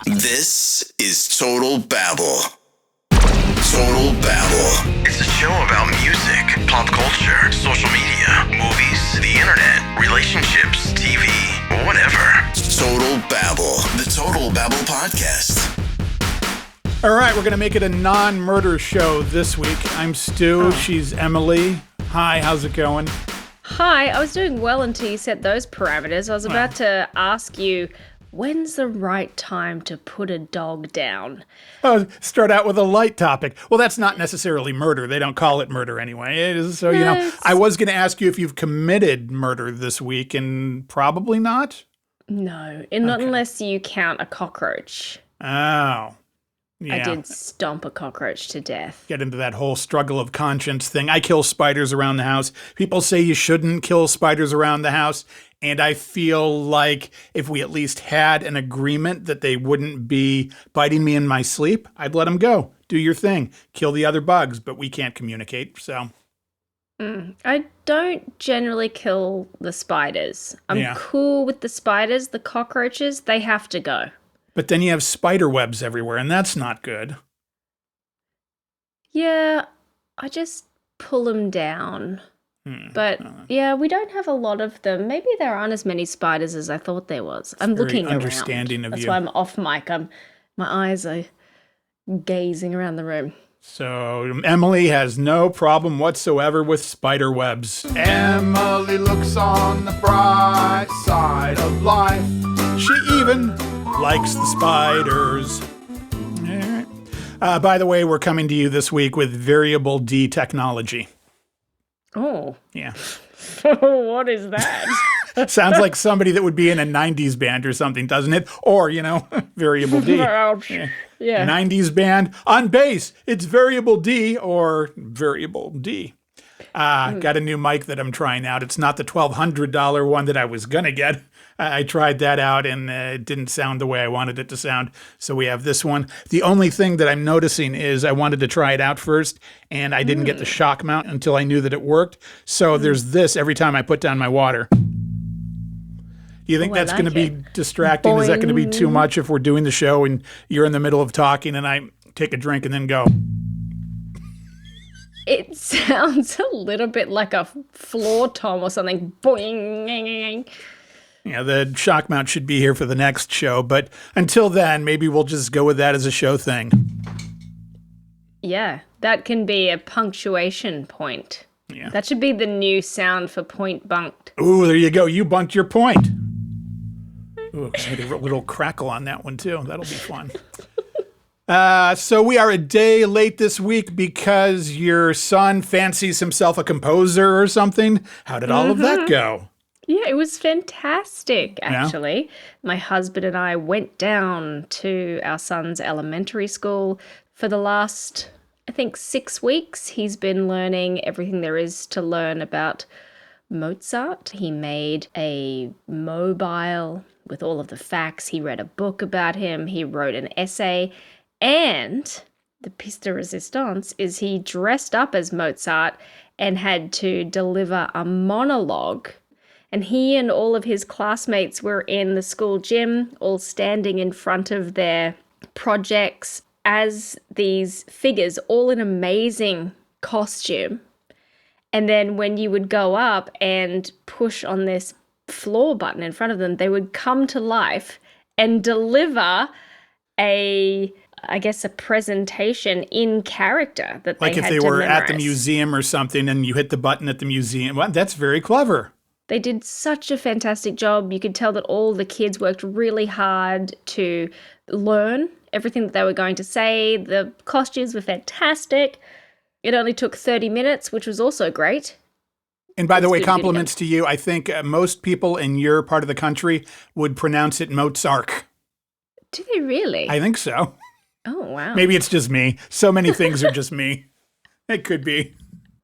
This is Total Babble. Total Babble. It's a show about music, pop culture, social media, movies, the internet, relationships, TV, whatever. Total Babble. The Total Babble Podcast. All right, we're going to make it a non-murder show this week. I'm Stu. She's Emily. Hi, how's it going? Hi, I was doing well until you set those parameters. I was about to ask you, when's the right time to put a dog down? Oh, start out with a light topic. Well, that's not necessarily murder. They don't call it murder anyway. It is, so, I was going to ask you if you've committed murder this week, and probably not? No, not unless you count a cockroach. Oh. Yeah. I did stomp a cockroach to death. Get into that whole struggle of conscience thing. I kill spiders around the house. People say you shouldn't kill spiders around the house. And I feel like if we at least had an agreement that they wouldn't be biting me in my sleep, I'd let them go. Do your thing. Kill the other bugs, but we can't communicate, so. I don't generally kill the spiders. I'm cool with the spiders. The cockroaches, they have to go. But then you have spider webs everywhere, and that's not good. Yeah, I just pull them down. But yeah, we don't have a lot of them. Maybe there aren't as many spiders as I thought there was. I'm looking around. Understanding of That's you. why I'm off mic. My eyes are gazing around the room. So Emily has no problem whatsoever with spider webs. Emily looks on the bright side of life. She even likes the spiders. All right. By the way, we're coming to you this week with Variable D technology. Oh. Yeah. What is that? Sounds like somebody that would be in a 90s band or something, doesn't it? Or, Variable D. Ouch. Yeah. 90s band. On bass, it's Variable D or Variable D. Got a new mic that I'm trying out. It's not the $1,200 one that I was going to get. I tried that out and it didn't sound the way I wanted it to sound. So we have this one. The only thing that I'm noticing is I wanted to try it out first and I didn't get the shock mount until I knew that it worked. So there's this every time I put down my water. Do you think that's going to be distracting? Boing. Is that going to be too much if we're doing the show and you're in the middle of talking and I take a drink and then go? It sounds a little bit like a floor tom or something. Boing. Yeah, the shock mount should be here for the next show, but until then, maybe we'll just go with that as a show thing. Yeah, that can be a punctuation point. Yeah. That should be the new sound for point bunked. Ooh, there you go. You bunked your point. Ooh, I made a little crackle on that one, too. That'll be fun. So we are a day late this week because your son fancies himself a composer or something. How did all of that go? Yeah, it was fantastic, actually. Yeah. My husband and I went down to our son's elementary school for the last, I think, 6 weeks. He's been learning everything there is to learn about Mozart. He made a mobile with all of the facts. He read a book about him. He wrote an essay. And the piece de resistance is he dressed up as Mozart and had to deliver a monologue. And he and all of his classmates were in the school gym, all standing in front of their projects as these figures, all in amazing costume. And then when you would go up and push on this floor button in front of them, they would come to life and deliver a presentation in character that they had to memorize. Like if they were at the museum or something and you hit the button at the museum. Well, that's very clever. They did such a fantastic job. You could tell that all the kids worked really hard to learn everything that they were going to say. The costumes were fantastic. It only took 30 minutes, which was also great. And by the way, compliments to you. I think most people in your part of the country would pronounce it Mozart. Do they really? I think so. Oh, wow. Maybe it's just me. So many things are just me. It could be.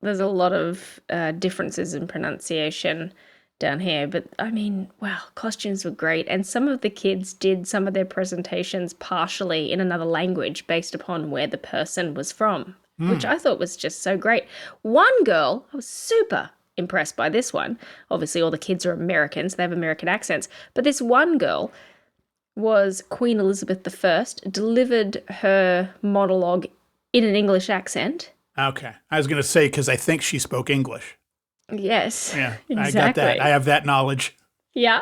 There's a lot of differences in pronunciation down here. But I mean, wow, costumes were great. And some of the kids did some of their presentations partially in another language based upon where the person was from, which I thought was just so great. One girl, I was super impressed by this one. Obviously, all the kids are Americans. They have American accents. But this one girl was Queen Elizabeth I, delivered her monologue in an English accent. Okay. I was going to say, because I think she spoke English. Yes. Yeah, exactly. I got that. I have that knowledge. Yeah.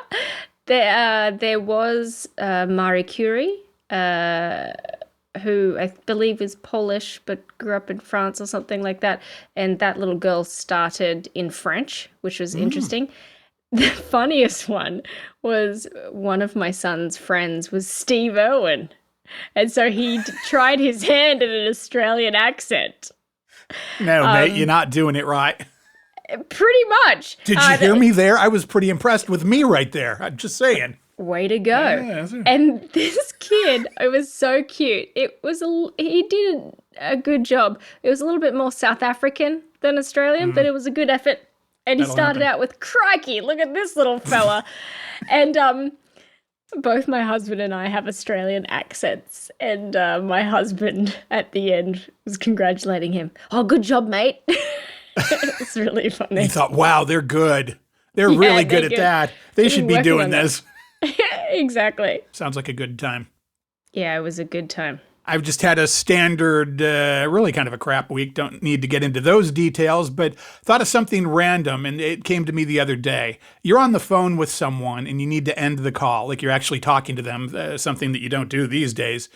There was Marie Curie, who I believe is Polish but grew up in France or something like that. And that little girl started in French, which was interesting. The funniest one was one of my son's friends was Steve Irwin. And so he tried his hand at an Australian accent. No, mate, you're not doing it right. Pretty much. Did you hear me there? I was pretty impressed with me right there. I'm just saying. Way to go. Yeah, and this kid, it was so cute. He did a good job. It was a little bit more South African than Australian, but it was a good effort. And he started out with, crikey, look at this little fella. And both my husband and I have Australian accents. And my husband at the end was congratulating him. Oh, good job, mate. It was really funny. He thought, wow, they're good. They're really good at that. They should be doing this. Exactly. Sounds like a good time. Yeah, it was a good time. I've just had a standard, really kind of a crap week. Don't need to get into those details, but thought of something random, and it came to me the other day. You're on the phone with someone, and you need to end the call, like you're actually talking to them, something that you don't do these days.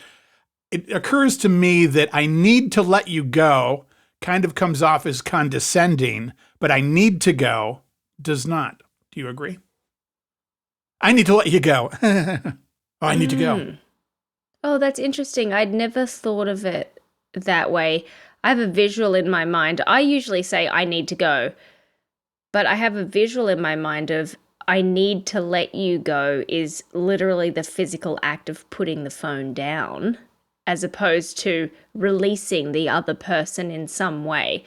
It occurs to me that I need to let you go kind of comes off as condescending, but I need to go does not. Do you agree? I need to let you go. I need to go. Oh, that's interesting. I'd never thought of it that way. I have a visual in my mind. I usually say I need to go, but I have a visual in my mind of I need to let you go is literally the physical act of putting the phone down, as opposed to releasing the other person in some way.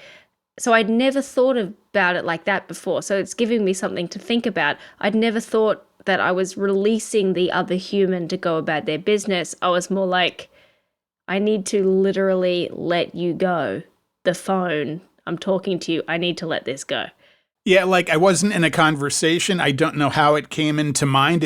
So I'd never thought about it like that before. So it's giving me something to think about. I'd never thought that I was releasing the other human to go about their business. I was more like, I need to literally let you go. The phone, I'm talking to you. I need to let this go. Yeah, like I wasn't in a conversation. I don't know how it came into mind.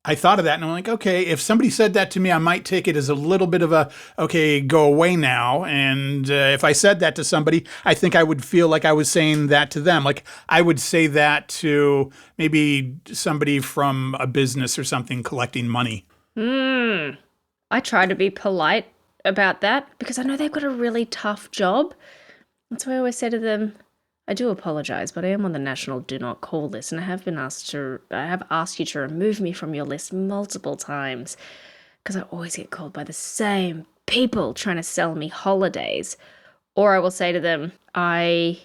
I thought of that and I'm like, okay, if somebody said that to me, I might take it as a little bit of a, okay, go away now. And if I said that to somebody, I think I would feel like I was saying that to them. Like I would say that to maybe somebody from a business or something collecting money. I try to be polite about that because I know they've got a really tough job. That's why I always say to them, I do apologize, but I am on the national do not call list, and I have asked you to remove me from your list multiple times because I always get called by the same people trying to sell me holidays. Or I will say to them, I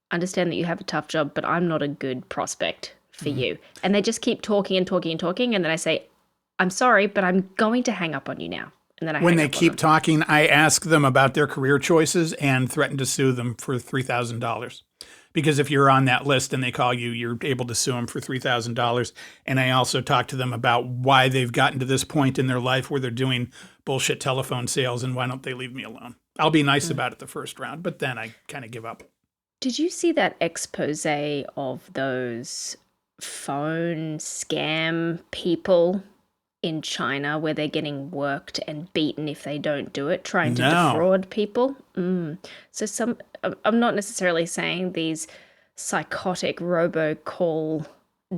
understand that you have a tough job, but I'm not a good prospect for you. And they just keep talking and talking and talking, and then I say, I'm sorry, but I'm going to hang up on you now. And then when they keep talking, I ask them about their career choices and threaten to sue them for $3,000. Because if you're on that list and they call you, you're able to sue them for $3,000. And I also talk to them about why they've gotten to this point in their life where they're doing bullshit telephone sales and why don't they leave me alone. I'll be nice about it the first round, but then I kind of give up. Did you see that expose of those phone scam people in China where they're getting worked and beaten if they don't do it, trying to defraud people? So I'm not necessarily saying these psychotic robocall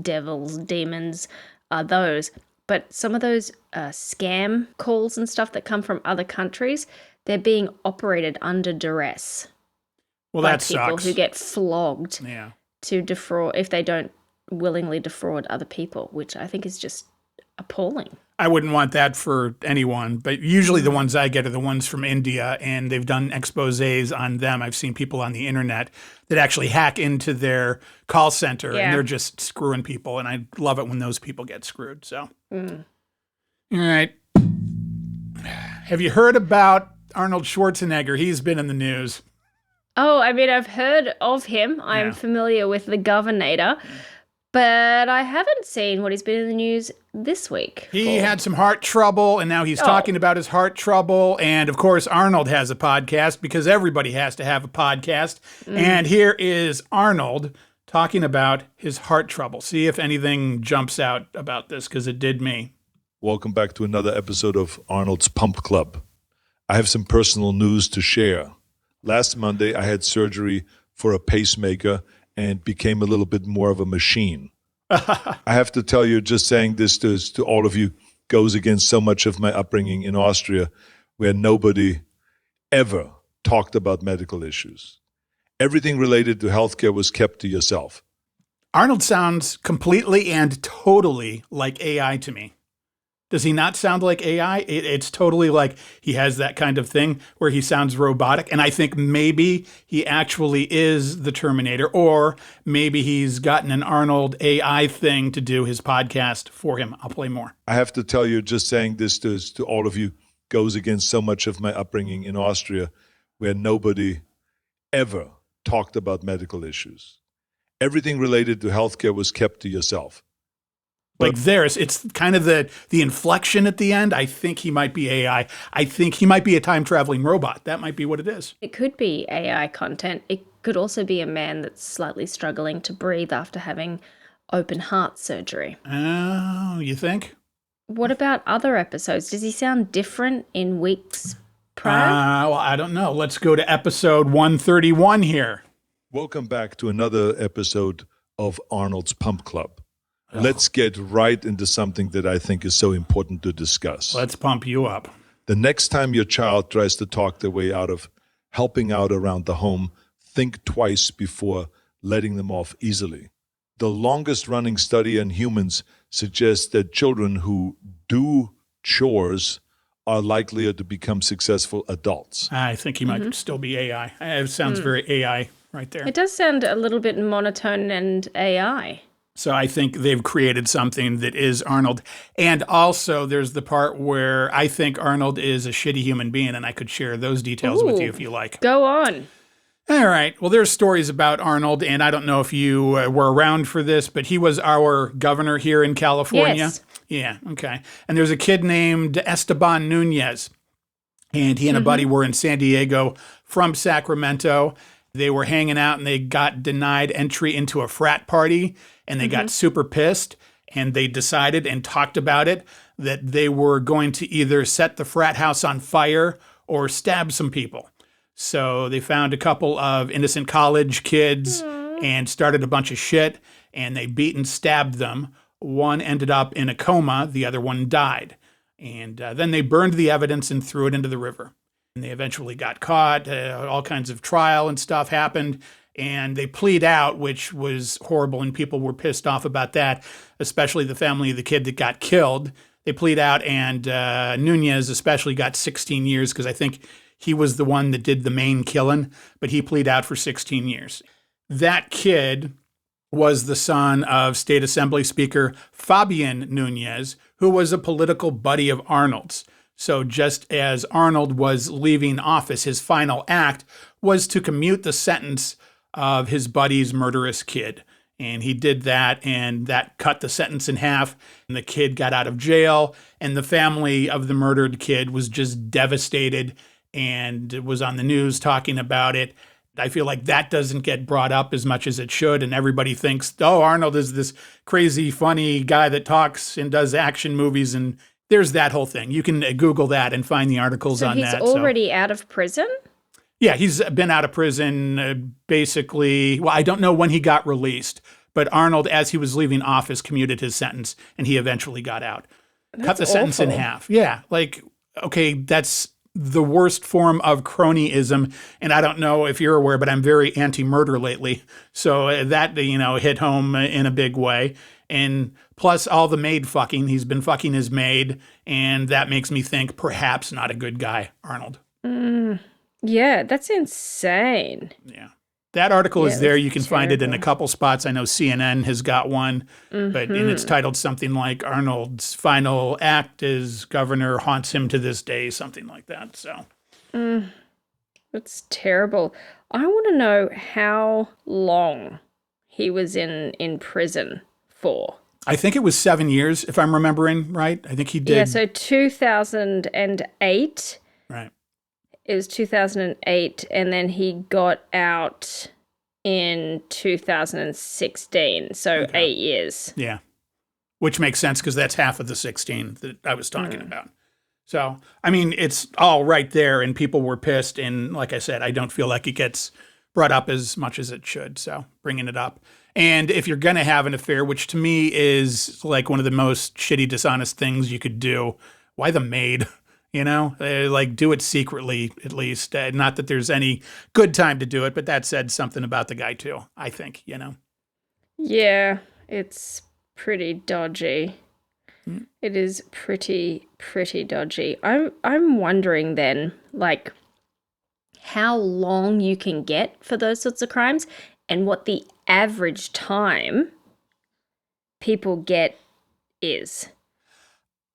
devils, demons are those, but some of those scam calls and stuff that come from other countries, they're being operated under duress. Well, by that people sucks. who get flogged to defraud if they don't willingly defraud other people, which I think is just appalling. I wouldn't want that for anyone, but usually the ones I get are the ones from India, and they've done exposés on them. I've seen people on the internet that actually hack into their call center, and they're just screwing people, and I love it when those people get screwed. So, All right. Have you heard about Arnold Schwarzenegger? He's been in the news. Oh, I mean, I've heard of him. I'm familiar with the Governator. But I haven't seen what he's been in the news this week. He had some heart trouble, and now he's talking about his heart trouble. And, of course, Arnold has a podcast because everybody has to have a podcast. And here is Arnold talking about his heart trouble. See if anything jumps out about this, because it did me. Welcome back to another episode of Arnold's Pump Club. I have some personal news to share. Last Monday, I had surgery for a pacemaker and became a little bit more of a machine. I have to tell you, just saying this to all of you goes against so much of my upbringing in Austria, where nobody ever talked about medical issues. Everything related to healthcare was kept to yourself. Arnold sounds completely and totally like AI to me. Does he not sound like AI? It's totally like he has that kind of thing where he sounds robotic. And I think maybe he actually is the Terminator, or maybe he's gotten an Arnold AI thing to do his podcast for him. I'll play more. I have to tell you, just saying this to all of you goes against so much of my upbringing in Austria, where nobody ever talked about medical issues. Everything related to healthcare was kept to yourself. Like theirs, it's kind of the inflection at the end. I think he might be AI. I think he might be a time-traveling robot. That might be what it is. It could be AI content. It could also be a man that's slightly struggling to breathe after having open heart surgery. Oh, you think? What about other episodes? Does he sound different in weeks prior? Well, I don't know. Let's go to episode 131 here. Welcome back to another episode of Arnold's Pump Club. Let's get right into something that I think is so important to discuss. Let's pump you up. The next time your child tries to talk their way out of helping out around the home, think twice before letting them off easily. The longest running study on humans suggests that children who do chores are likelier to become successful adults. I think he might still be AI. It sounds very AI right there. It does sound a little bit monotone and AI. So I think they've created something that is Arnold. And also there's the part where I think Arnold is a shitty human being, and I could share those details with you if you like. Go on. All right. Well, there's stories about Arnold, and I don't know if you were around for this, but he was our governor here in California. Yes. Yeah, okay. And there's a kid named Esteban Nunez, and he and a buddy were in San Diego from Sacramento. They were hanging out, and they got denied entry into a frat party, and they got super pissed, and they decided and talked about it that they were going to either set the frat house on fire or stab some people. So they found a couple of innocent college kids and started a bunch of shit, and they beat and stabbed them. One ended up in a coma. The other one died. And then they burned the evidence and threw it into the river. And they eventually got caught. All kinds of trial and stuff happened. And they plead out, which was horrible, and people were pissed off about that, especially the family of the kid that got killed. They plead out, and Nunez especially got 16 years because I think he was the one that did the main killing, but he pleaded out for 16 years. That kid was the son of State Assembly Speaker Fabian Nunez, who was a political buddy of Arnold's. So just as Arnold was leaving office, his final act was to commute the sentence of his buddy's murderous kid. And he did that, and that cut the sentence in half, and the kid got out of jail, and the family of the murdered kid was just devastated and was on the news talking about it. I feel like that doesn't get brought up as much as it should, and everybody thinks, oh, Arnold is this crazy, funny guy that talks and does action movies, and there's that whole thing. You can Google that and find the articles on that. So he's already out of prison? Yeah, he's been out of prison basically. Well, I don't know when he got released, but Arnold, as he was leaving office, commuted his sentence, and he eventually got out. Cut the sentence in half. Yeah, like, okay, that's the worst form of cronyism. And I don't know if you're aware, but I'm very anti-murder lately. So that, hit home in a big way. And plus all the maid fucking. He's been fucking his maid, and that makes me think perhaps not a good guy, Arnold. Yeah, that's insane. Yeah. That article is there. You can find it in a terrible. couple spots. I know CNN has got one, but and it's titled something like Arnold's final act as governor haunts him to this day, something like that. So That's terrible. I want to know how long he was in prison for. I think it was 7 years, if I'm remembering right. I think he did. Yeah, so 2008. Right. It was 2008, and then he got out in 2016, so 8 years. Yeah. which makes sense because that's half of the 16 that I was talking about. So, I mean, it's all right there, and people were pissed. And like I said, I don't feel like it gets brought up as much as it should. So, bringing it up. And if you're going to have an affair, which to me is like one of the most shitty, dishonest things you could do, why the maid? You know, like do it secretly, at least. Not that there's any good time to do it, but that said something about the guy too, I think, you know. Yeah, it's pretty dodgy. It is pretty dodgy. I'm wondering then, like, how long you can get for those sorts of crimes and what the average time people get is.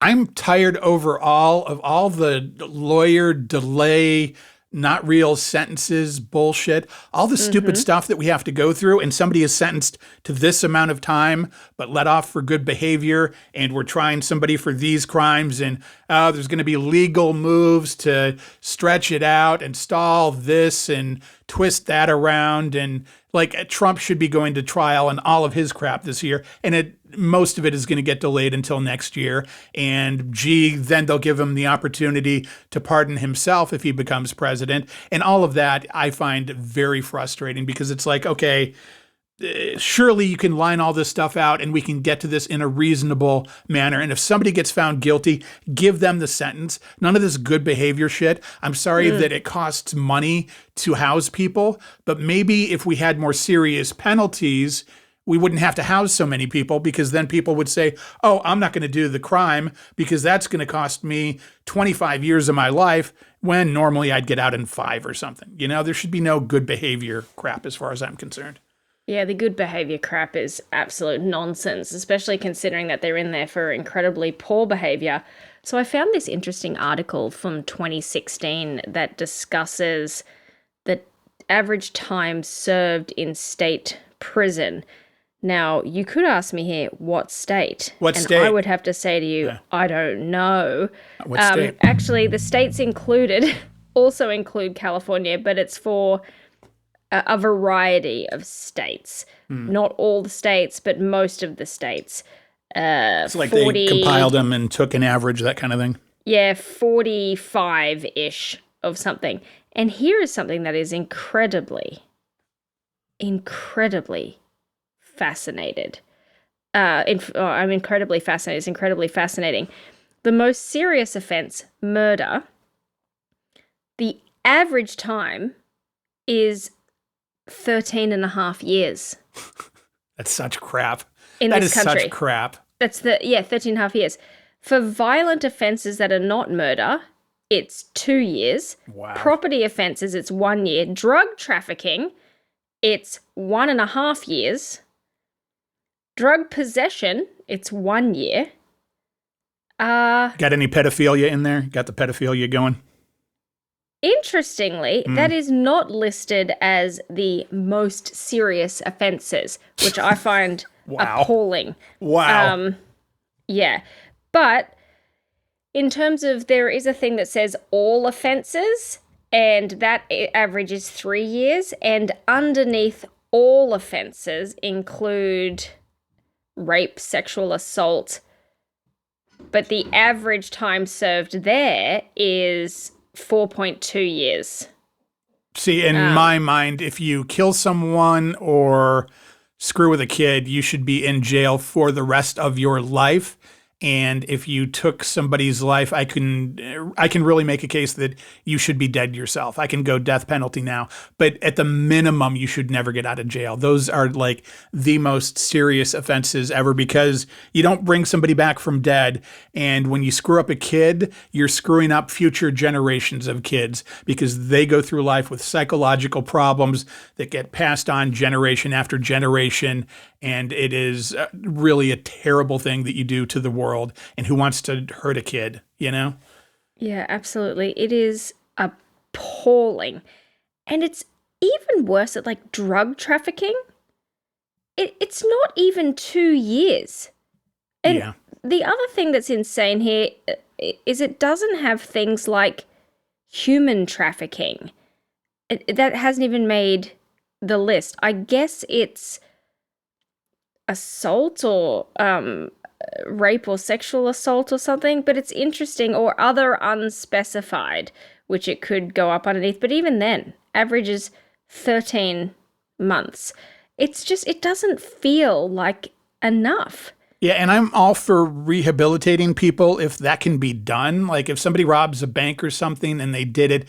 I'm tired overall of all the lawyer delay, not real sentences, bullshit, all the stupid stuff that we have to go through. And somebody is sentenced to this amount of time, but let off for good behavior. And we're trying somebody for these crimes. And there's going to be legal moves to stretch it out and stall this and twist that around. And like Trump should be going to trial and all of his crap this year. And most of it is going to get delayed until next year. And then they'll give him the opportunity to pardon himself if he becomes president. And all of that I find very frustrating because it's like, okay, surely you can line all this stuff out and we can get to this in a reasonable manner. And if somebody gets found guilty, give them the sentence. None of this good behavior shit. I'm sorry that it costs money to house people, but maybe if we had more serious penalties, we wouldn't have to house so many people because then people would say, oh, I'm not going to do the crime because that's going to cost me 25 years of my life when normally I'd get out in 5 or something. You know, there should be no good behavior crap as far as I'm concerned. Yeah, the good behavior crap is absolute nonsense, especially considering that they're in there for incredibly poor behavior. So I found this interesting article from 2016 that discusses the average time served in state prison. Now, you could ask me here, what state? What and state? I would have to say to you, I don't know. What state? Actually, the states included also include California, but it's for a variety of states. Not all the states, but most of the states. It's like 40, they compiled them and took an average, that kind of thing. Yeah, 45-ish of something. And here is something that is incredibly fascinated. I'm incredibly fascinated. It's incredibly fascinating. The most serious offense, murder, the average time is 13 and a half years. That's such crap. In that this is country. Such crap. That's 13 and a half years. For violent offenses that are not murder, it's 2 years. Wow. Property offenses, it's 1 year. Drug trafficking, it's 1.5 years. Drug possession, it's 1 year. Got any pedophilia in there? Got the pedophilia going? Interestingly, that is not listed as the most serious offenses, which I find appalling. Wow. Yeah. But in terms of, there is a thing that says all offenses, and that average is 3 years, and underneath all offenses include rape, sexual assault, but the average time served there is 4.2 years. See, in my mind, if you kill someone or screw with a kid, you should be in jail for the rest of your life. And if you took somebody's life, I can really make a case that you should be dead yourself. I can go death penalty now. But at the minimum, you should never get out of jail. Those are like the most serious offenses ever because you don't bring somebody back from dead. And when you screw up a kid, you're screwing up future generations of kids because they go through life with psychological problems that get passed on generation after generation. And it is really a terrible thing that you do to the world. And who wants to hurt a kid, you know? Yeah, absolutely. It is appalling. And it's even worse at like drug trafficking. It's not even 2 years. And the other thing that's insane here is it doesn't have things like human trafficking. That hasn't even made the list. I guess it's assault or rape or sexual assault or something, but it's interesting, or other unspecified, which it could go up underneath. But even then, average is 13 months. It's just, it doesn't feel like enough. Yeah, and I'm all for rehabilitating people if that can be done. Like if somebody robs a bank or something and they did it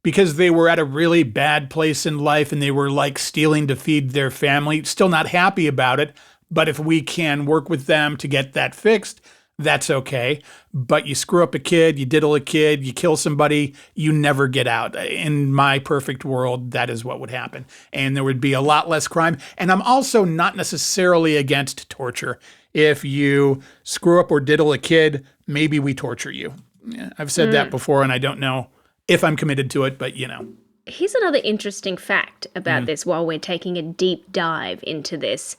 because they were at a really bad place in life and they were like stealing to feed their family, still not happy about it. But if we can work with them to get that fixed, that's okay. But you screw up a kid, you diddle a kid, you kill somebody, you never get out. In my perfect world, that is what would happen. And there would be a lot less crime. And I'm also not necessarily against torture. If you screw up or diddle a kid, maybe we torture you. Yeah, I've said that before, and I don't know if I'm committed to it, but you know. Here's another interesting fact about this while we're taking a deep dive into this.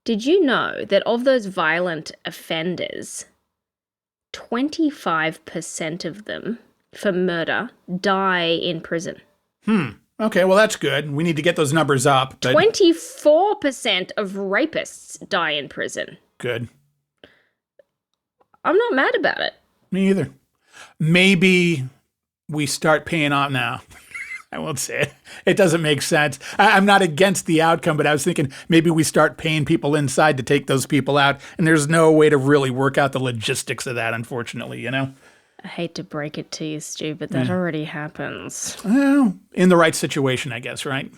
Did you know that of those violent offenders, 25% of them for murder die in prison? Okay, well, that's good. We need to get those numbers up. But 24% of rapists die in prison. Good. I'm not mad about it. Me either. Maybe we start paying off now. I won't say it. It doesn't make sense. I'm not against the outcome, but I was thinking maybe we start paying people inside to take those people out, and there's no way to really work out the logistics of that, unfortunately, you know? I hate to break it to you, Stu, but that already happens. Well, in the right situation, I guess, right?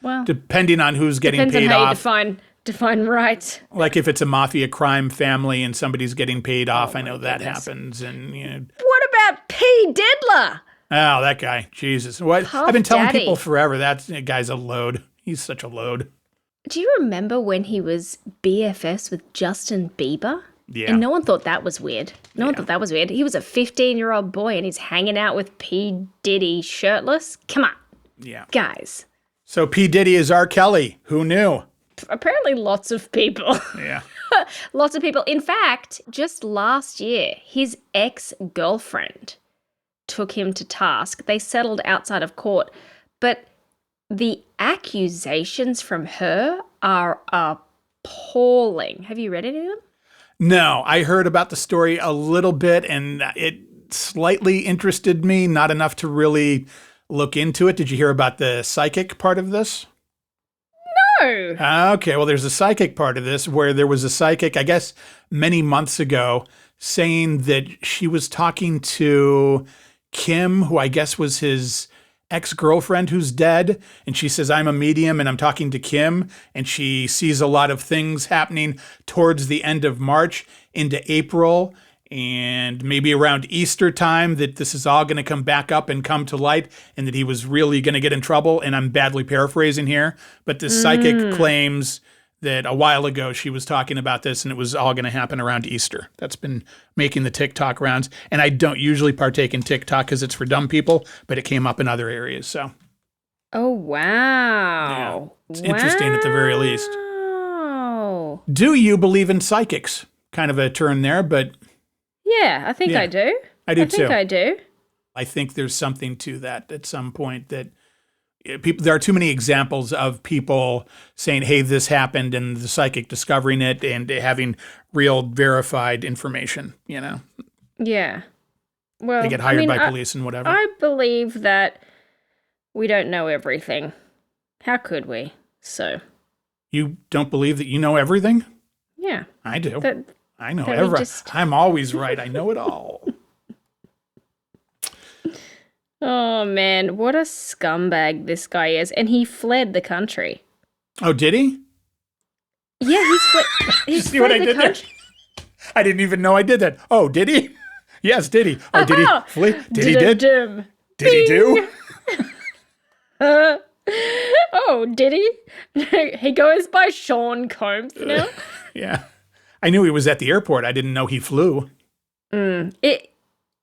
Well, Depending on who's getting depends paid on how off. you define right. Like if it's a mafia crime family and somebody's getting paid off, I know that happens. And you know, What about P-Diddler? oh, that guy, Jesus! What Puff I've been telling Daddy. people forever. That guy's a load. He's such a load. Do you remember when he was BFFs with Justin Bieber? Yeah. And no one thought that was weird. No one thought that was weird. He was a 15-year-old boy and he's hanging out with P. Diddy shirtless. Come on, Yeah. guys. So P. Diddy is R. Kelly. Who knew? Apparently lots of people. Yeah. Lots of people. In fact, just last year, his ex-girlfriend took him to task. They settled outside of court. But the accusations from her are appalling. Have you read any of them? No, I heard about the story a little bit, and it slightly interested me. Not enough to really look into it. Did you hear about the psychic part of this? No. Okay, well, there's a psychic part of this where there was a psychic, I guess, many months ago, saying that she was talking to Kim, who I guess was his ex-girlfriend who's dead. And she says, I'm a medium and I'm talking to Kim. And she sees a lot of things happening towards the end of March into April and maybe around Easter time, that this is all going to come back up and come to light, and that he was really going to get in trouble. And I'm badly paraphrasing here, but this psychic claims that a while ago she was talking about this and it was all going to happen around Easter. That's been making the TikTok rounds. And I don't usually partake in TikTok because it's for dumb people, but it came up in other areas. So, Oh, wow. It's interesting at the very least. Wow. Do you believe in psychics? Kind of a turn there, but Yeah, I think Yeah, I do. I do I think too. I do. I think there's something to that at some point, that people, there are too many examples of people saying, hey, this happened, and the psychic discovering it and having real verified information, you know. Yeah. Well, They get hired by I- police and whatever. I believe that we don't know everything. How could we? So, You don't believe that you know everything? yeah. I do. That, I know that we everything. just- I'm always right. I know it all. oh, man. What a scumbag this guy is. And he fled the country. Oh, did he? Yeah, he's fled. He's See what I fled the did there? country. I didn't even know I did that. Oh, did he? Yes, did he? Oh, did he flee? Did he did? Dum. Did he do? Oh, did he? He goes by Sean Combs now. Yeah. I knew he was at the airport. I didn't know he flew. In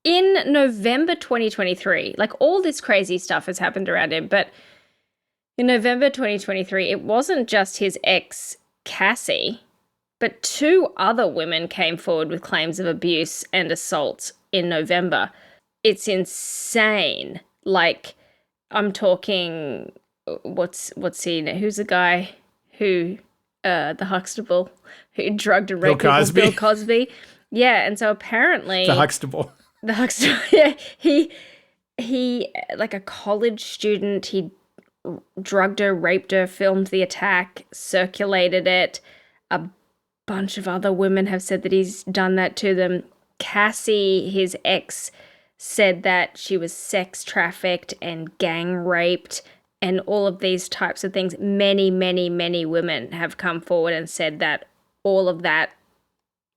November 2023, like all this crazy stuff has happened around him, but in November 2023, it wasn't just his ex, Cassie, but 2 other women came forward with claims of abuse and assault in November. It's insane. Like, I'm talking, who's the guy who, the Huxtable, who drugged and raped people, Bill Cosby. Yeah, and so apparently the Huxtable. Yeah, he like a college student, he drugged her, raped her, filmed the attack, circulated it. A bunch of other women have said that he's done that to them. Cassie, his ex, said that she was sex trafficked and gang raped and all of these types of things. Many, many, many women have come forward and said that all of that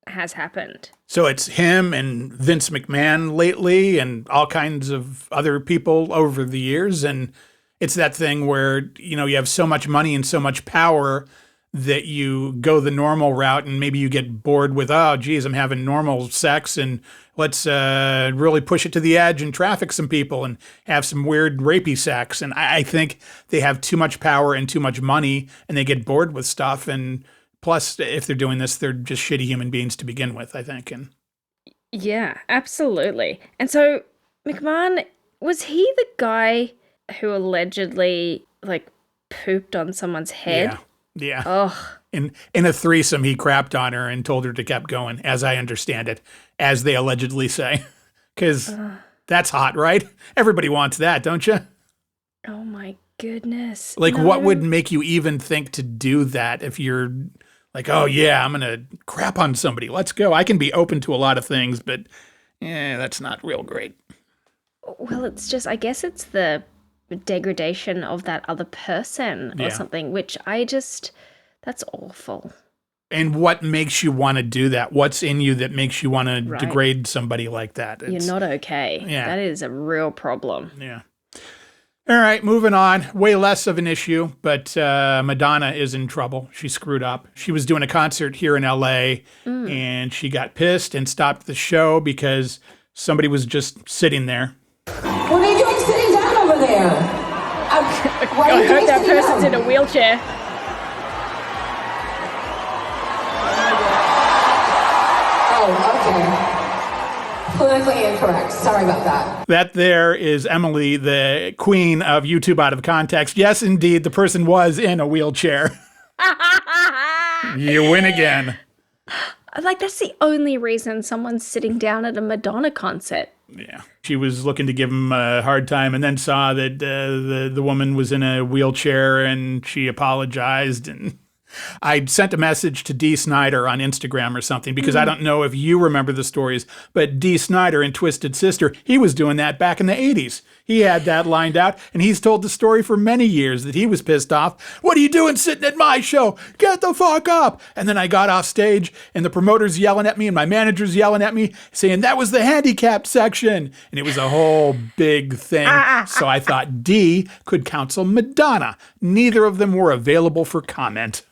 has happened. So it's him and Vince McMahon lately and all kinds of other people over the years. And it's that thing where, you know, you have so much money and so much power that you go the normal route and maybe you get bored with, oh, geez, I'm having normal sex and let's really push it to the edge and traffic some people and have some weird rapey sex. And I think they have too much power and too much money and they get bored with stuff. And plus, if they're doing this, they're just shitty human beings to begin with, I think. And yeah, absolutely. And so McMahon, was he the guy who allegedly like pooped on someone's head? Yeah. Ugh. In a threesome, he crapped on her and told her to keep going, as I understand it, as they allegedly say. Because that's hot, right? Everybody wants that, don't you? Oh, my goodness. Like, what would make you even think to do that if you're like, oh, yeah, I'm going to crap on somebody. Let's go. I can be open to a lot of things, but that's not real great. Well, it's just, I guess it's the degradation of that other person or something, which that's awful. And what makes you want to do that? What's in you that makes you want to degrade somebody like that? You're not okay. Yeah. That is a real problem. Yeah. All right, moving on. Way less of an issue, but Madonna is in trouble. She screwed up. She was doing a concert here in L.A., and she got pissed and stopped the show because somebody was just sitting there. What are you doing sitting down over there? I hope that person's in a wheelchair. Oh, okay. Politically incorrect. Sorry about that. That there is Emily, the queen of YouTube Out of Context. Yes, indeed, the person was in a wheelchair. You win again. Like, that's the only reason someone's sitting down at a Madonna concert. Yeah. She was looking to give him a hard time and then saw that the woman was in a wheelchair and she apologized. And I sent a message to D. Snider on Instagram or something because I don't know if you remember the stories, but D. Snider in Twisted Sister, he was doing that back in the 80s. He had that lined out, and he's told the story for many years that he was pissed off. What are you doing sitting at my show? Get the fuck up. And then I got off stage, and the promoter's yelling at me, and my manager's yelling at me, saying that was the handicapped section. And it was a whole big thing. So I thought D could counsel Madonna. Neither of them were available for comment.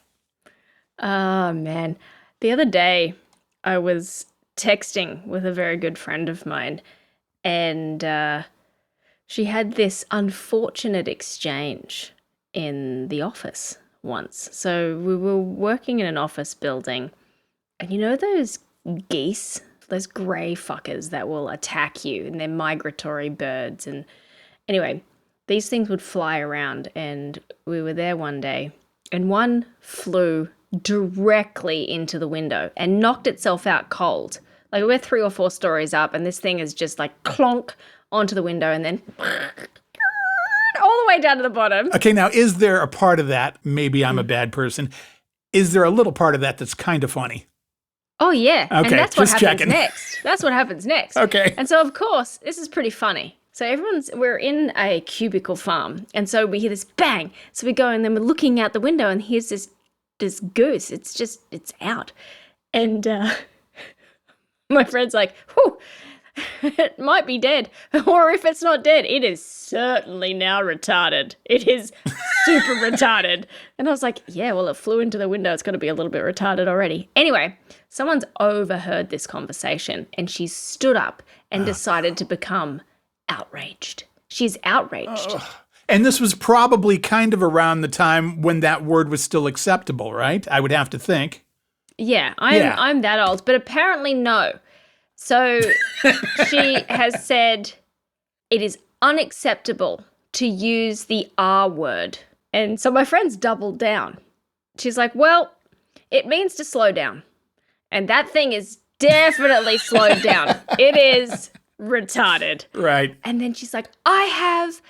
Oh, man. The other day, I was texting with a very good friend of mine, and she had this unfortunate exchange in the office once. So we were working in an office building, and you know those geese, those grey fuckers that will attack you, and they're migratory birds. And anyway, these things would fly around, and we were there one day, and one flew directly into the window and knocked itself out cold. Like, we're 3 or 4 stories up, and this thing is just like clonk onto the window and then all the way down to the bottom. Okay, now, is there a part of that, maybe I'm a bad person, is there a little part of that that's kind of funny? Oh, yeah. Okay, and that's what just happens checking. next. That's what happens next. Okay. And so, of course, this is pretty funny. So we're in a cubicle farm, and so we hear this bang. So we go, and then we're looking out the window, and here's this goose. It's out. And my friend's like, whew, it might be dead. Or if it's not dead, it is certainly now retarded. It is super retarded. And I was like, yeah, well, it flew into the window. It's got to be a little bit retarded already. Anyway, someone's overheard this conversation, and she stood up and decided to become outraged. She's outraged. And this was probably kind of around the time when that word was still acceptable, right? I would have to think. Yeah, I'm that old, but apparently no. So she has said it is unacceptable to use the R word. And so my friend's doubled down. She's like, well, It means to slow down. And that thing is definitely slowed down. It is retarded. Right. And then she's like, I have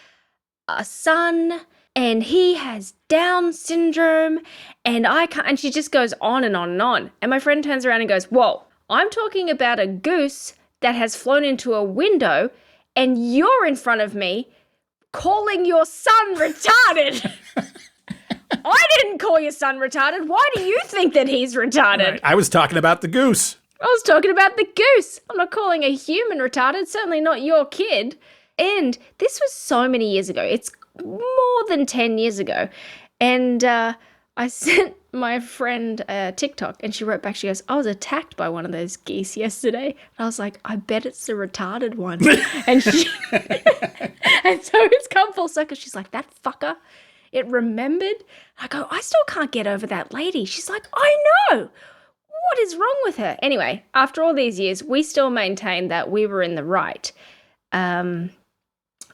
a son and he has Down syndrome and I can't. And she just goes on and on and on. And my friend turns around and goes, whoa, I'm talking about a goose that has flown into a window and you're in front of me calling your son retarded. I didn't call your son retarded. Why do you think that he's retarded? Right. I was talking about the goose. I was talking about the goose. I'm not calling a human retarded, certainly not your kid. And this was so many years ago. It's more than 10 years ago. And I sent my friend a TikTok and she wrote back, she goes, I was attacked by one of those geese yesterday. And I was like, I bet it's the retarded one. and she, and so it's come full circle. She's like, that fucker, it remembered. I go, I still can't get over that lady. She's like, I know. What is wrong with her? Anyway, after all these years, we still maintain that we were in the right.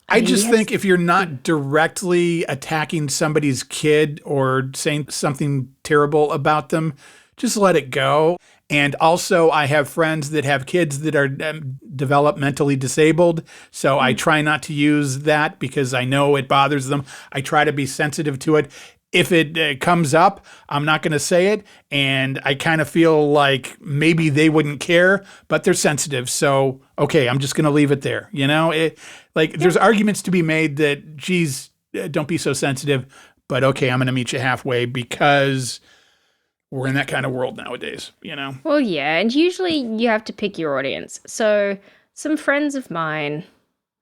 I just think if you're not directly attacking somebody's kid or saying something terrible about them, just let it go. And also, I have friends that have kids that are developmentally disabled, so I try not to use that because I know it bothers them. I try to be sensitive to it. If it comes up, I'm not going to say it, and I kind of feel like maybe they wouldn't care, but they're sensitive, so okay, I'm just going to leave it there. You know, there's arguments to be made that, geez, don't be so sensitive, but okay, I'm going to meet you halfway because we're in that kind of world nowadays, you know? Well, yeah, and usually you have to pick your audience. So some friends of mine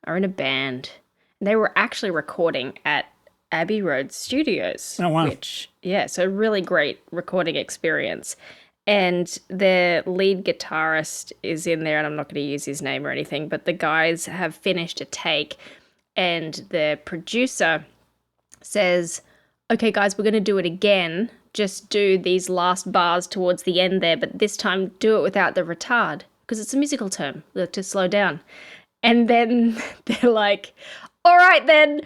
are in a band, and they were actually recording at Abbey Road Studios. Oh, wow. So really great recording experience. And their lead guitarist is in there, and I'm not going to use his name or anything, but the guys have finished a take, and the producer says, okay, guys, we're going to do it again. Just do these last bars towards the end there, but this time do it without the retard, because it's a musical term, to slow down. And then they're like, all right, then,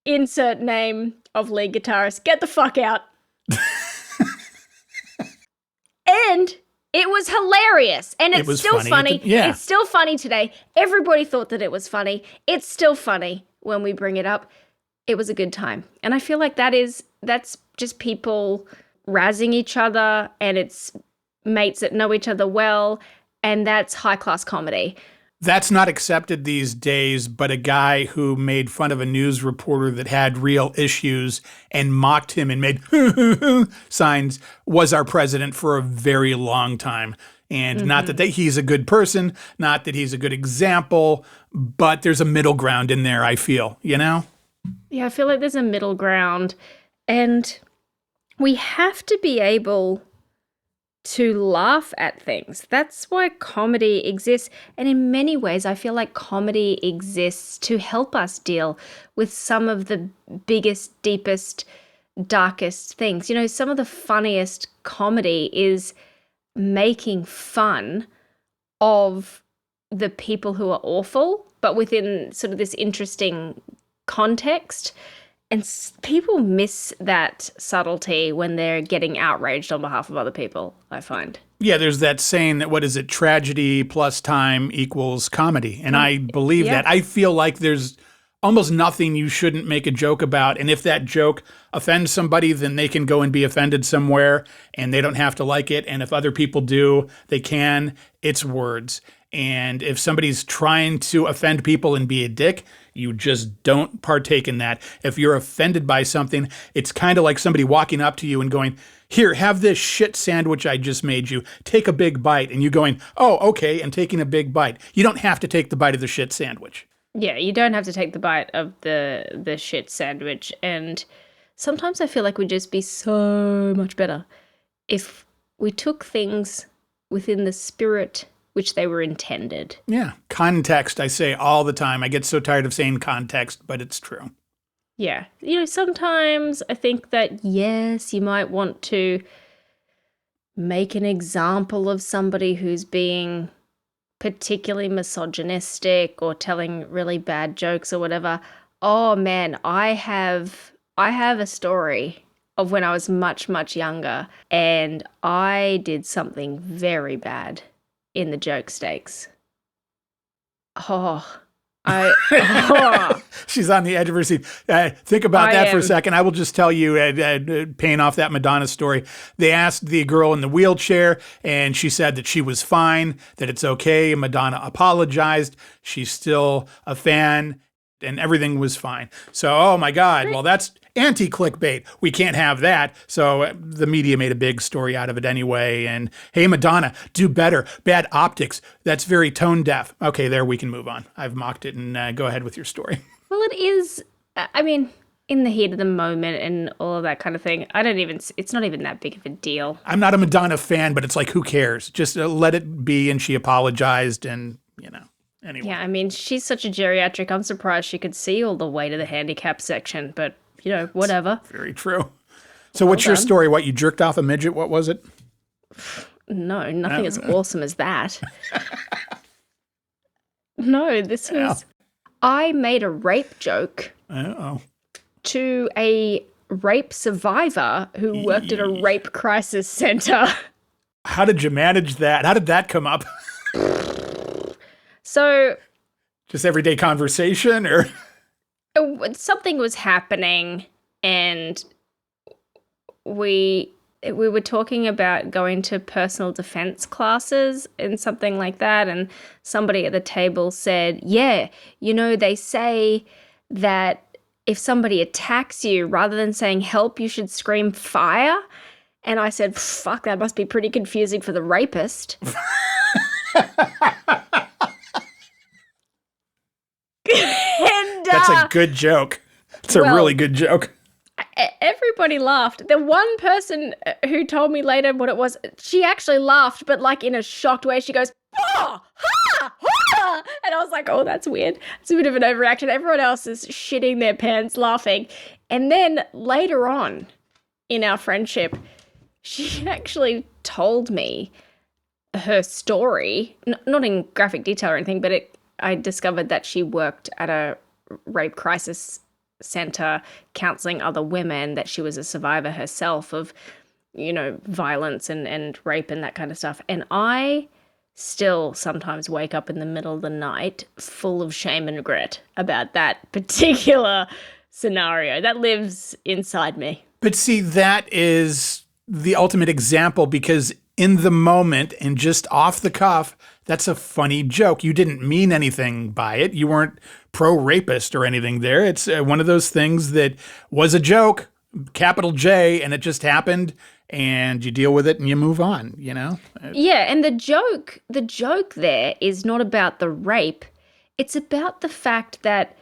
insert name of lead guitarist, get the fuck out. And it was hilarious. And it's still funny. Yeah. It's still funny today. Everybody thought that it was funny. It's still funny when we bring it up. It was a good time. And I feel like that's just people razzing each other, and it's mates that know each other well, and that's high-class comedy. That's not accepted these days, but a guy who made fun of a news reporter that had real issues and mocked him and made signs was our president for a very long time. And not that he's a good person, not that he's a good example, but there's a middle ground in there, I feel, you know? Yeah, I feel like there's a middle ground, and we have to be able to laugh at things. That's why comedy exists. And in many ways, I feel like comedy exists to help us deal with some of the biggest, deepest, darkest things. You know, some of the funniest comedy is making fun of the people who are awful, but within sort of this interesting context. And people miss that subtlety when they're getting outraged on behalf of other people, I find. Yeah, there's that saying that, what is it, tragedy plus time equals comedy. And I believe that. I feel like there's almost nothing you shouldn't make a joke about. And if that joke offends somebody, then they can go and be offended somewhere and they don't have to like it. And if other people do, they can. It's words. And if somebody's trying to offend people and be a dick, you just don't partake in that. If you're offended by something, it's kind of like somebody walking up to you and going, here, have this shit sandwich I just made you. Take a big bite. And you going, oh, okay, and taking a big bite. You don't have to take the bite of the shit sandwich. Yeah, you don't have to take the bite of the shit sandwich. And sometimes I feel like we'd just be so much better if we took things within the spirit which they were intended. Yeah. Context, I say all the time. I get so tired of saying context, but it's true. Yeah. You know, sometimes I think that, yes, you might want to make an example of somebody who's being particularly misogynistic or telling really bad jokes or whatever. Oh, man, I have a story of when I was much, much younger, and I did something very bad in the joke stakes. She's on the edge of her seat. Think about that for a second. I will just tell you, paying off that Madonna story, they asked the girl in the wheelchair, and she said that she was fine, that it's okay. Madonna apologized. She's still a fan, and everything was fine. So, oh my God, well, that's anti-clickbait. We can't have that. So the media made a big story out of it anyway. And hey, Madonna, do better. Bad optics. That's very tone deaf. Okay, there, we can move on. I've mocked it, and go ahead with your story. Well, it is, I mean, in the heat of the moment and all of that kind of thing, it's not even that big of a deal. I'm not a Madonna fan, but it's like, who cares? Just let it be. And she apologized, and, anyway. Yeah, I mean, she's such a geriatric. I'm surprised she could see all the way to the handicap section, but whatever. Very true. So what's your story? What, you jerked off a midget? What was it? No, nothing as awesome as that. No, this was... I made a rape joke to a rape survivor who worked at a rape crisis center. How did you manage that? How did that come up? So... Just everyday conversation, or... Something was happening, and we were talking about going to personal defense classes and something like that, and somebody at the table said, yeah, they say that if somebody attacks you, rather than saying help, you should scream fire. And I said, fuck, that must be pretty confusing for the rapist. That's a good joke. It's a really good joke. Everybody laughed. The one person who told me later what it was, she actually laughed, but like in a shocked way. She goes, oh, ha, ha. And I was like, oh, that's weird. It's a bit of an overreaction. Everyone else is shitting their pants laughing. And then later on in our friendship, she actually told me her story, not in graphic detail or anything, but I discovered that she worked at a rape crisis center counseling other women, that she was a survivor herself of, violence and rape and that kind of stuff. And I still sometimes wake up in the middle of the night full of shame and regret about that particular scenario. That lives inside me. But see, that is the ultimate example, because in the moment and just off the cuff, that's a funny joke. You didn't mean anything by it. You weren't pro-rapist or anything there. It's one of those things that was a joke, capital J, and it just happened, and you deal with it and you move on, Yeah, and the joke there is not about the rape. It's about the fact that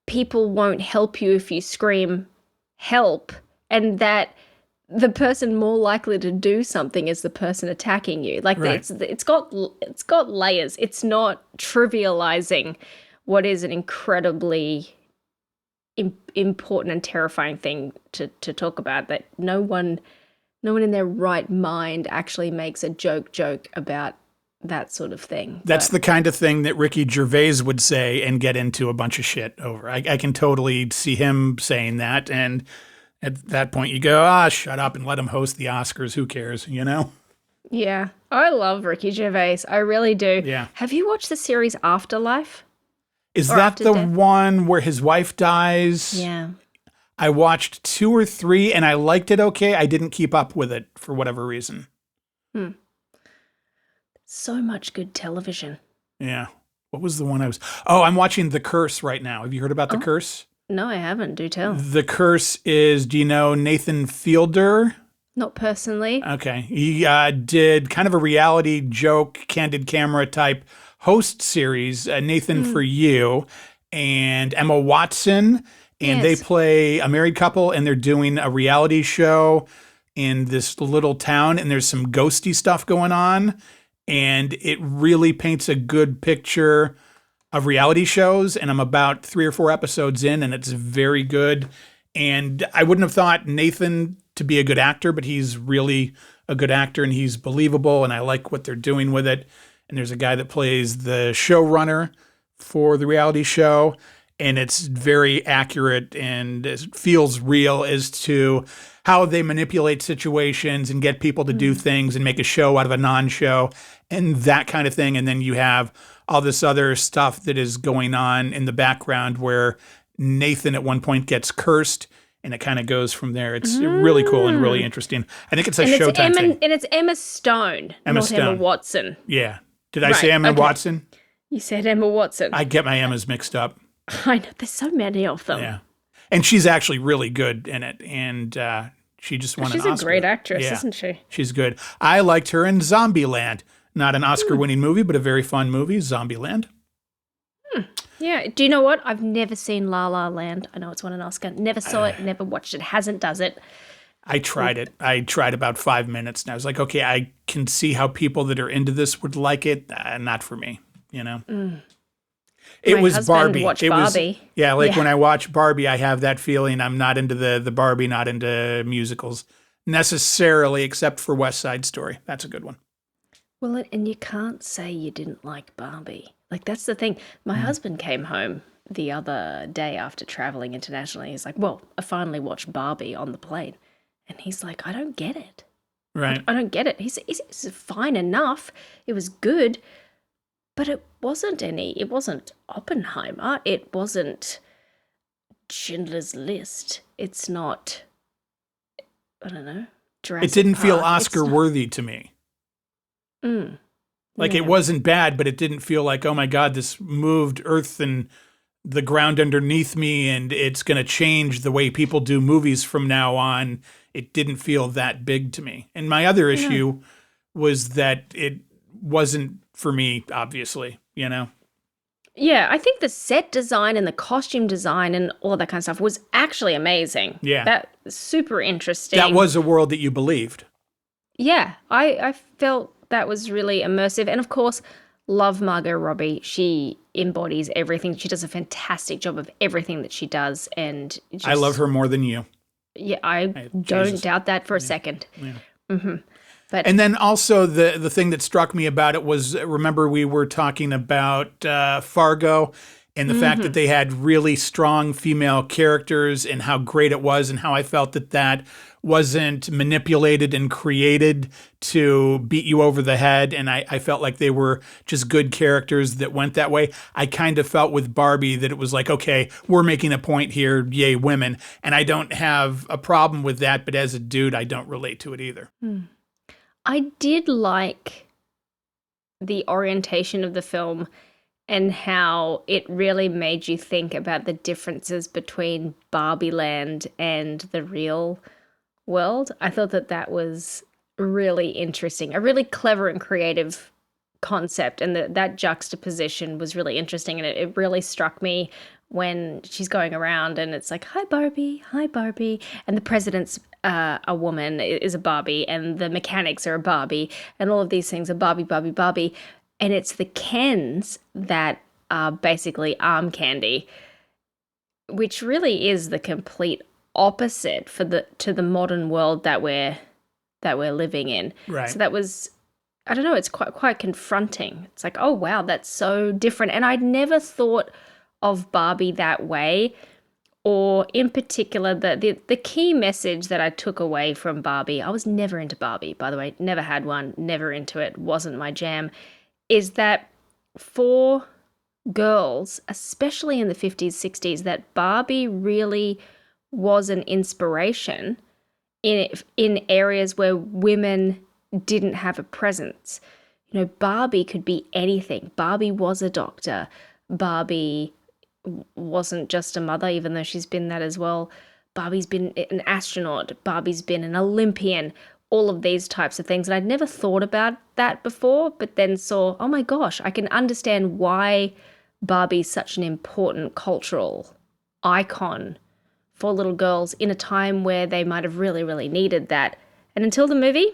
people won't help you if you scream help, and that the person more likely to do something is the person attacking you. Like, right. It's got layers. It's not trivializing what is an incredibly important and terrifying thing to talk about, that no one in their right mind actually makes a joke about that sort of thing. That's the kind of thing that Ricky Gervais would say and get into a bunch of shit over. I can totally see him saying that, and at that point you go, shut up and let him host the Oscars. Who cares, Yeah. I love Ricky Gervais. I really do. Yeah. Have you watched the series Afterlife? Is that the one where his wife dies? Yeah. I watched 2 or 3 and I liked it okay. I didn't keep up with it for whatever reason. So much good television. Yeah. What was the one I'm watching The Curse right now. Have you heard about The Curse? No, I haven't. Do tell. The Curse is, do you know Nathan Fielder? Not personally. Okay. He did kind of a reality joke, candid camera type host series, Nathan for You, and Emma Watson. And they play a married couple, and they're doing a reality show in this little town, and there's some ghosty stuff going on. And it really paints a good picture of reality shows, and I'm about 3 or 4 episodes in, and it's very good. And I wouldn't have thought Nathan to be a good actor, but he's really a good actor, and he's believable, and I like what they're doing with it. And there's a guy that plays the showrunner for the reality show, and it's very accurate and it feels real as to how they manipulate situations and get people to do things and make a show out of a non-show and that kind of thing. And then you have all this other stuff that is going on in the background where Nathan at one point gets cursed, and it kind of goes from there. It's really cool and really interesting. I think it's a Showtime thing. And it's Emma Stone, not Emma Watson. Yeah. Did I say Emma Watson? You said Emma Watson. I get my Emmas mixed up. I know. There's so many of them. Yeah. And she's actually really good in it. And she just won an Oscar. She's a great actress, isn't she? She's good. I liked her in Zombieland. Not an Oscar-winning movie, but a very fun movie, Zombieland. Yeah. Do you know what? I've never seen La La Land. I know it's won an Oscar. Never saw it, never watched it. Hasn't, does it? I tried it. I tried about 5 minutes, and I was like, okay, I can see how people that are into this would like it. Not for me, you know? It My was husband Barbie. watched It was, Barbie. when I watch Barbie, I have that feeling. I'm not into the Barbie, not into musicals necessarily, except for West Side Story. That's a good one. Well, and you can't say you didn't like Barbie. Like, that's the thing. My husband came home the other day after traveling internationally. He's like, well, I finally watched Barbie on the plane. And he's like, I don't get it. Right. I don't get it. He's fine enough. It was good. But it wasn't Oppenheimer. It wasn't Schindler's List. It's not, I don't know, Jurassic It didn't feel Park. Oscar-worthy to me. Like, it wasn't bad, but it didn't feel like, oh my God, this moved earth and the ground underneath me, and it's going to change the way people do movies from now on. It didn't feel that big to me. And my other issue was that it wasn't for me, obviously, you know? Yeah, I think the set design and the costume design and all that kind of stuff was actually amazing. Yeah. That was super interesting. That was a world that you believed. Yeah, I felt that was really immersive. And of course, love Margot Robbie. She embodies everything. She does a fantastic job of everything that she does. And I love her more than you. Yeah, I don't doubt that for a second. Yeah. But And then also the thing that struck me about it was, remember we were talking about Fargo and the fact that they had really strong female characters and how great it was, and how I felt that wasn't manipulated and created to beat you over the head. And I felt like they were just good characters that went that way. I kind of felt with Barbie that it was like, okay, we're making a point here, yay, women. And I don't have a problem with that, but as a dude, I don't relate to it either. I did like the orientation of the film and how it really made you think about the differences between Barbie Land and the real world. I thought that was really interesting, a really clever and creative concept, and that juxtaposition was really interesting. And it really struck me when she's going around and it's like, hi Barbie, and the president's a woman, is a Barbie, and the mechanics are a Barbie, and all of these things are Barbie. And it's the Kens that are basically arm candy, which really is the complete opposite to the modern world that we're living in. Right. So that was, I don't know, it's quite confronting. It's like, oh wow, that's so different. And I'd never thought of Barbie that way, or in particular the key message that I took away from Barbie. I was never into Barbie, by the way, never had one, never into it, wasn't my jam. Is that for girls, especially in the 50s, 60s, that Barbie really was an inspiration in areas where women didn't have a presence. You know, Barbie could be anything. Barbie was a doctor. Barbie wasn't just a mother, even though she's been that as well. Barbie's been an astronaut. Barbie's been an Olympian. All of these types of things. And I'd never thought about that before, but then saw, oh my gosh, I can understand why Barbie's such an important cultural icon for little girls in a time where they might have really, really needed that. And until the movie,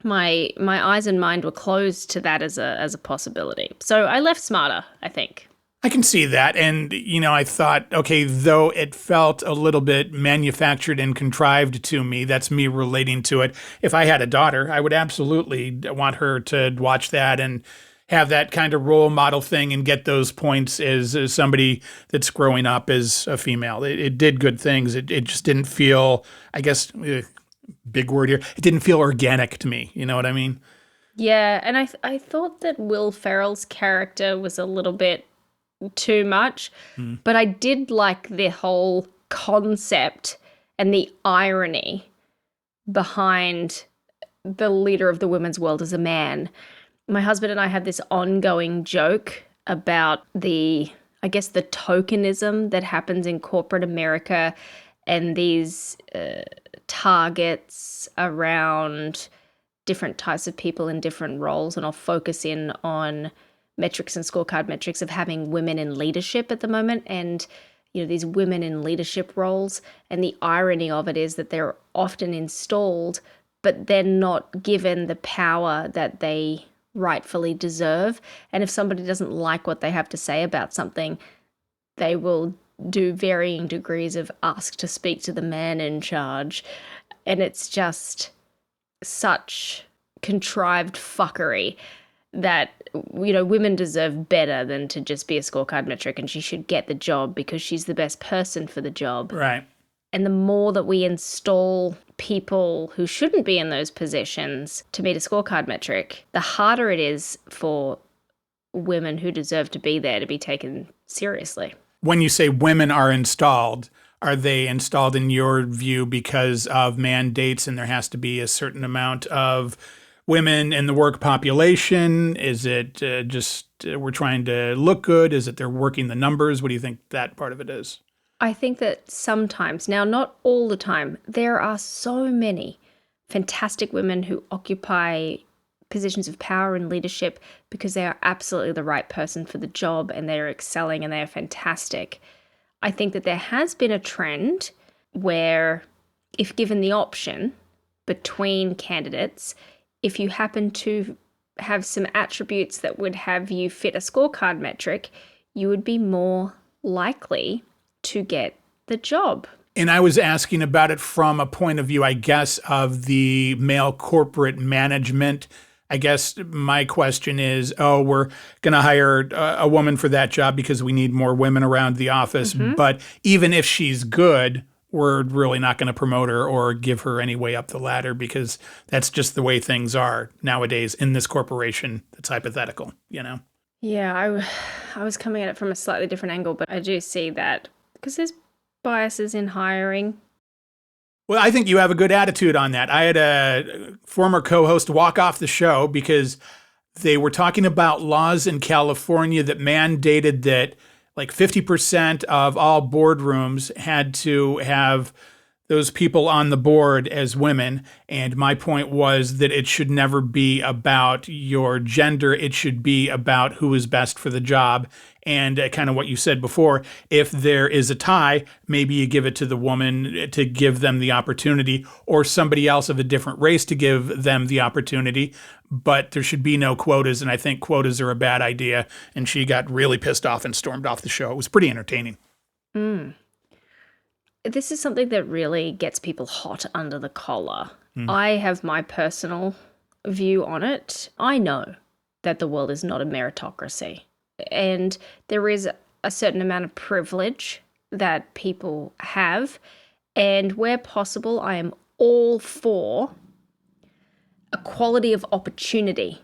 my eyes and mind were closed to that as a possibility. So I left smarter, I think. I can see that. And, you know, I thought, okay, though it felt a little bit manufactured and contrived to me, that's me relating to it. If I had a daughter, I would absolutely want her to watch that and have that kind of role model thing and get those points as somebody that's growing up as a female. It did good things. It just didn't feel, I guess, big word here, it didn't feel organic to me. You know what I mean? Yeah, and I thought that Will Ferrell's character was a little bit too much, but I did like the whole concept and the irony behind the leader of the women's world as a man. My husband and I had this ongoing joke about the tokenism that happens in corporate America and these targets around different types of people in different roles. And I'll focus in on metrics and scorecard metrics of having women in leadership at the moment and, these women in leadership roles. And the irony of it is that they're often installed, but they're not given the power that they rightfully deserve. And if somebody doesn't like what they have to say about something, they will do varying degrees of ask to speak to the man in charge. And it's just such contrived fuckery that, women deserve better than to just be a scorecard metric, and she should get the job because she's the best person for the job. Right. And the more that we install people who shouldn't be in those positions to meet a scorecard metric, the harder it is for women who deserve to be there to be taken seriously. When you say women are installed, are they installed in your view because of mandates and there has to be a certain amount of women in the work population? Is it just we're trying to look good? Is it they're working the numbers? What do you think that part of it is? I think that sometimes, now not all the time, there are so many fantastic women who occupy positions of power and leadership because they are absolutely the right person for the job and they're excelling and they're fantastic. I think that there has been a trend where if given the option between candidates, if you happen to have some attributes that would have you fit a scorecard metric, you would be more likely to get the job. And I was asking about it from a point of view, I guess, of the male corporate management. I guess my question is, we're going to hire a woman for that job because we need more women around the office. Mm-hmm. But even if she's good, we're really not going to promote her or give her any way up the ladder because that's just the way things are nowadays in this corporation. It's hypothetical, Yeah, I was coming at it from a slightly different angle, but I do see that because there's biases in hiring. Well, I think you have a good attitude on that. I had a former co-host walk off the show because they were talking about laws in California that mandated that like 50% of all boardrooms had to have those people on the board as women. And my point was that it should never be about your gender. It should be about who is best for the job. And kind of what you said before, if there is a tie, maybe you give it to the woman to give them the opportunity or somebody else of a different race to give them the opportunity. But there should be no quotas. And I think quotas are a bad idea. And she got really pissed off and stormed off the show. It was pretty entertaining. This is something that really gets people hot under the collar. I have my personal view on it. I know that the world is not a meritocracy. And there is a certain amount of privilege that people have. And where possible, I am all for equality of opportunity.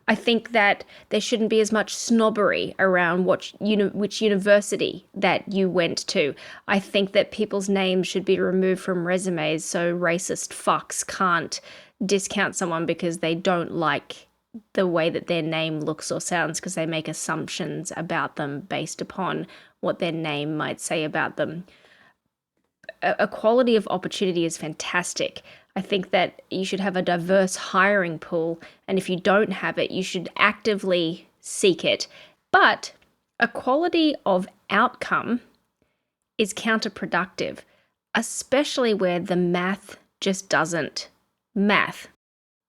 I think that there shouldn't be as much snobbery around which university that you went to. I think that people's names should be removed from resumes so racist fucks can't discount someone because they don't like the way that their name looks or sounds because they make assumptions about them based upon what their name might say about them. Equality of opportunity is fantastic. I think that you should have a diverse hiring pool, and if you don't have it, you should actively seek it. But equality of outcome is counterproductive, especially where the math just doesn't math.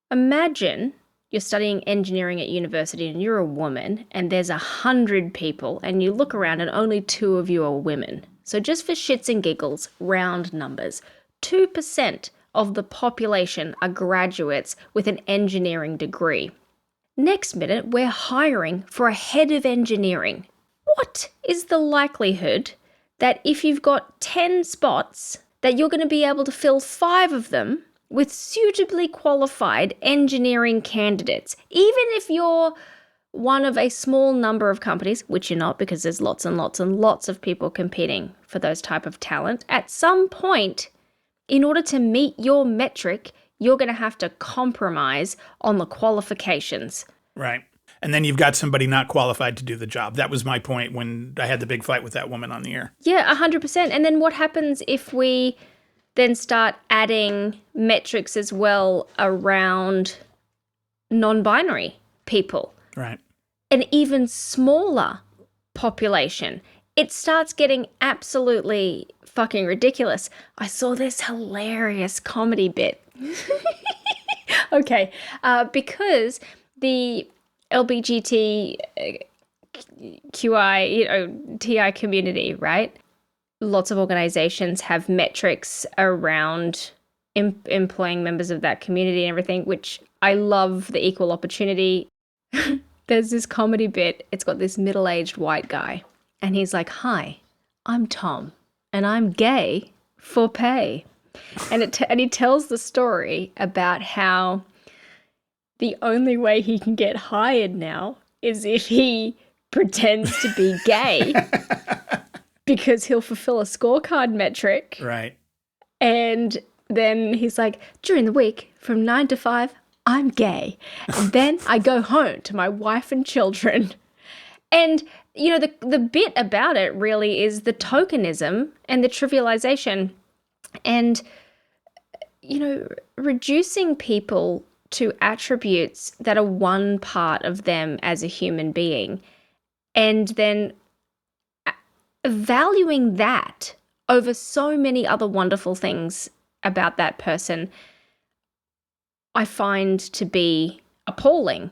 Imagine you're studying engineering at university and you're a woman and there's 100 people and you look around and only 2 of you are women. So just for shits and giggles, round numbers, 2% of the population are graduates with an engineering degree. Next minute, we're hiring for a head of engineering. What is the likelihood that if you've got 10 spots, that you're going to be able to fill 5 of them with suitably qualified engineering candidates? Even if you're one of a small number of companies, which you're not because there's lots and lots and lots of people competing for those type of talent, at some point, in order to meet your metric, you're going to have to compromise on the qualifications. Right. And then you've got somebody not qualified to do the job. That was my point when I had the big fight with that woman on the air. Yeah, 100%. And then what happens if we then start adding metrics as well around non-binary people? Right. An even smaller population. It starts getting absolutely fucking ridiculous. I saw this hilarious comedy bit. Okay, because the LBGTQI, TI community, right? Lots of organizations have metrics around employing members of that community and everything, which I love the equal opportunity. There's this comedy bit. It's got this middle-aged white guy, and he's like, "Hi, I'm Tom, and I'm gay for pay." And he tells the story about how the only way he can get hired now is if he pretends to be gay because he'll fulfill a scorecard metric. Right. And then he's like, during the week from 9 to 5, I'm gay. And then I go home to my wife and children. And, you know, the bit about it really is the tokenism and the trivialization and, you know, reducing people to attributes that are one part of them as a human being, and then valuing that over so many other wonderful things about that person, I find to be appalling.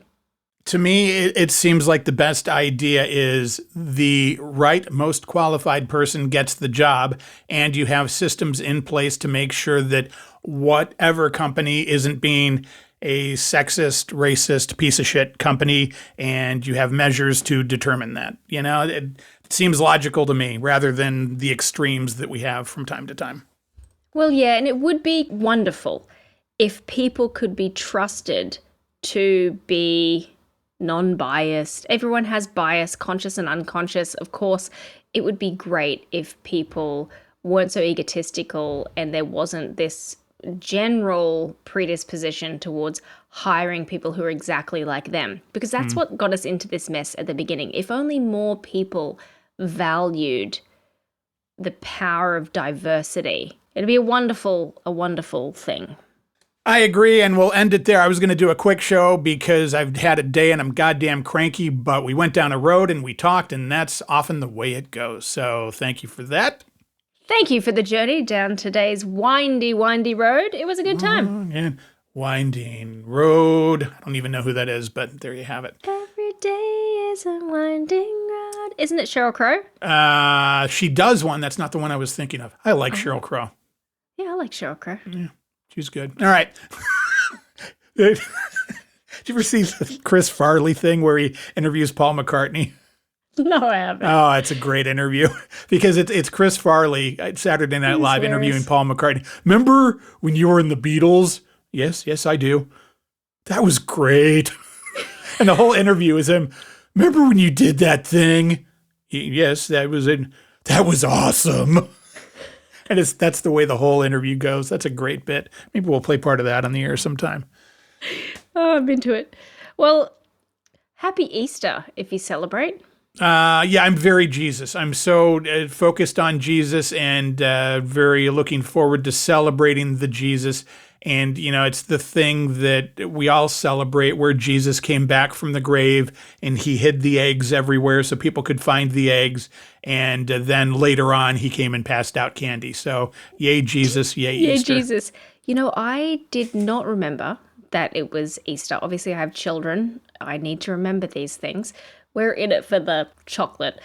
To me, it seems like the best idea is the right, most qualified person gets the job, and you have systems in place to make sure that whatever company isn't being a sexist, racist, piece of shit company, and you have measures to determine that. You know, it seems logical to me rather than the extremes that we have from time to time. Well, yeah, and it would be wonderful if people could be trusted to be non-biased. Everyone has bias, conscious and unconscious. Of course, it would be great if people weren't so egotistical and there wasn't this general predisposition towards hiring people who are exactly like them, because that's what got us into this mess at the beginning. If only more people valued the power of diversity, it'd be a wonderful thing. I agree, and we'll end it there. I was going to do a quick show because I've had a day and I'm goddamn cranky, but we went down a road and we talked, and that's often the way it goes. So thank you for that. Thank you for the journey down today's windy road. It was a good time. Yeah. Winding road. I don't even know who that is, but there you have it. Every day is a winding road. Isn't it Sheryl Crow? She does one. That's not the one I was thinking of. I like Sheryl Crow. Yeah, I like Sheryl Crow. Yeah, she's good. All right. Did you ever see the Chris Farley thing where he interviews Paul McCartney? No, I haven't. Oh, it's a great interview because it's Chris Farley at Saturday Night Live interviewing Paul McCartney. Remember when you were in the Beatles? Yes, I do. That was great. And the whole interview is him. Remember when you did that thing? Yes, that was awesome. And that's the way the whole interview goes. That's a great bit. Maybe we'll play part of that on the air sometime. Oh, I'm into it. Well, happy Easter if you celebrate. Yeah, I'm very Jesus. I'm so focused on Jesus and very looking forward to celebrating the Jesus. And, you know, it's the thing that we all celebrate where Jesus came back from the grave and he hid the eggs everywhere so people could find the eggs. And then later on, he came and passed out candy. So yay, Jesus, yay, Easter. Yay, Jesus. You know, I did not remember that it was Easter. Obviously, I have children. I need to remember these things. We're in it for the chocolate.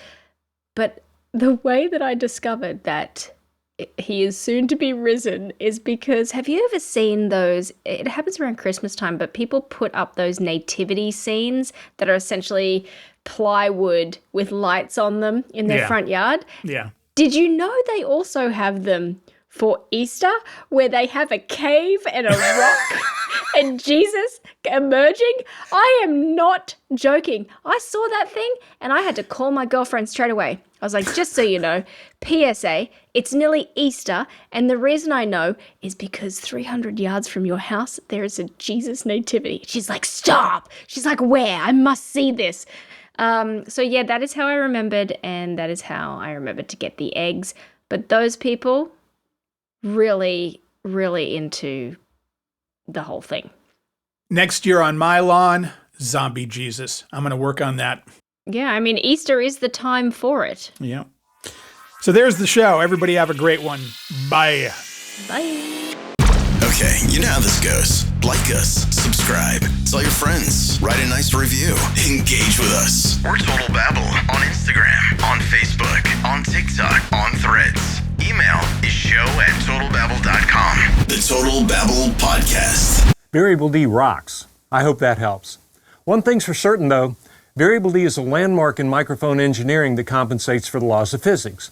But the way that I discovered that he is soon to be risen is because, have you ever seen those? It happens around Christmas time, but people put up those nativity scenes that are essentially plywood with lights on them in their front yard. Yeah. Did you know they also have them for Easter, where they have a cave and a rock and Jesus emerging? I am not joking. I saw that thing and I had to call my girlfriend straight away. I was like, just so you know, PSA, it's nearly Easter, and the reason I know is because 300 yards from your house, there is a Jesus nativity. She's like, stop. She's like, where? I must see this. So yeah, that is how I remembered, and that is how I remembered to get the eggs. But those people really, really into the whole thing. Next year on my lawn, zombie Jesus. I'm going to work on that. Yeah, I mean, Easter is the time for it. Yeah. So there's the show. Everybody have a great one. Bye. Bye. Okay, you know how this goes. Like us, subscribe, tell your friends, write a nice review, engage with us. We're Total Babble on Instagram, on Facebook, on TikTok, on Threads. Email is show@totalbabble.com. The Total Babble Podcast. Variable D rocks. I hope that helps. One thing's for certain, though. Variable D is a landmark in microphone engineering that compensates for the laws of physics.